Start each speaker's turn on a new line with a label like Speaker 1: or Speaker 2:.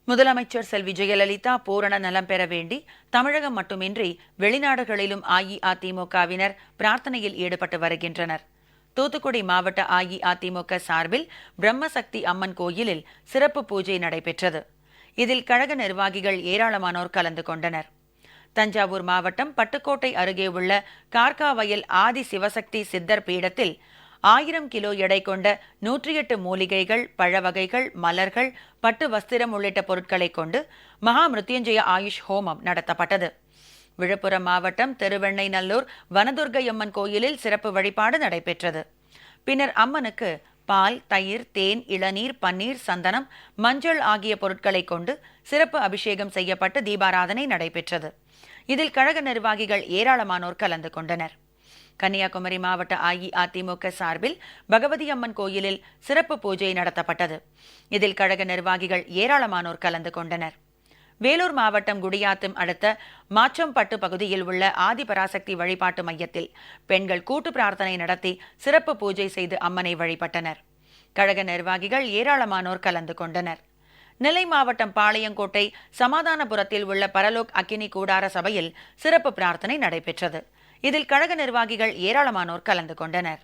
Speaker 1: முதலமைச்சர் செல்வி ஜெயலலிதா பூரண நலம் பெற வேண்டி தமிழகம் மட்டுமின்றி வெளிநாடுகளிலும் அஇஅதிமுகவினர் பிரார்த்தனையில் ஈடுபட்டு வருகின்றனர். தூத்துக்குடி மாவட்ட அஇஅதிமுக சார்பில் பிரம்மசக்தி அம்மன் கோயிலில் சிறப்பு பூஜை நடைபெற்றது. இதில் கழக நிர்வாகிகள் ஏராளமானோர் கலந்து கொண்டனர். தஞ்சாவூர் மாவட்டம் பட்டுக்கோட்டை அருகே உள்ள கார்காவயல் ஆதி சிவசக்தி சித்தர் பீடத்தில் 1000 கிலோ எடை கொண்ட 108 மூலிகைகள், பழ வகைகள், மலர்கள், பட்டு வஸ்திரம் உள்ளிட்ட பொருட்களை கொண்டு மகா மிருத்யுஞ்சய ஆயுஷ் ஹோமம் நடத்தப்பட்டது. விழுப்புரம் மாவட்டம் திருவெண்ணைநல்லூர் வனதுர்க்கையம்மன் கோயிலில் சிறப்பு வழிபாடு நடைபெற்றது. பின்னர் அம்மனுக்கு பால், தயிர், தேன், இளநீர், பன்னீர், சந்தனம், மஞ்சள் ஆகிய பொருட்களை கொண்டு சிறப்பு அபிஷேகம் செய்யப்பட்டு தீபாராதனை நடைபெற்றது. இதில் கழக நிர்வாகிகள் ஏராளமானோர் கலந்து கொண்டனர். கன்னியாகுமரி மாவட்ட அஇஅதிமுக சார்பில் பகவதி அம்மன் கோயிலில் சிறப்பு பூஜை நடத்தப்பட்டது. இதில் கழக நிர்வாகிகள் ஏராளமானோர் கலந்து கொண்டனர். வேலூர் மாவட்டம் குடியாத்தம் அடுத்த மாச்சம்பட்டு பகுதியில் உள்ள ஆதிபராசக்தி வழிபாட்டு மையத்தில் பெண்கள் கூட்டு பிரார்த்தனை நடத்தி சிறப்பு பூஜை செய்து அம்மனை வழிபட்டனர். கழக நிர்வாகிகள் ஏராளமானோர் கலந்து கொண்டனர். நெல்லை மாவட்டம் பாளையங்கோட்டை சமாதானபுரத்தில் உள்ள பரலோக் அக்கினி கூடார சபையில் சிறப்பு பிரார்த்தனை நடைபெற்றது. இதில் கழக நிர்வாகிகள் ஏராளமானோர் கலந்து கொண்டனர்.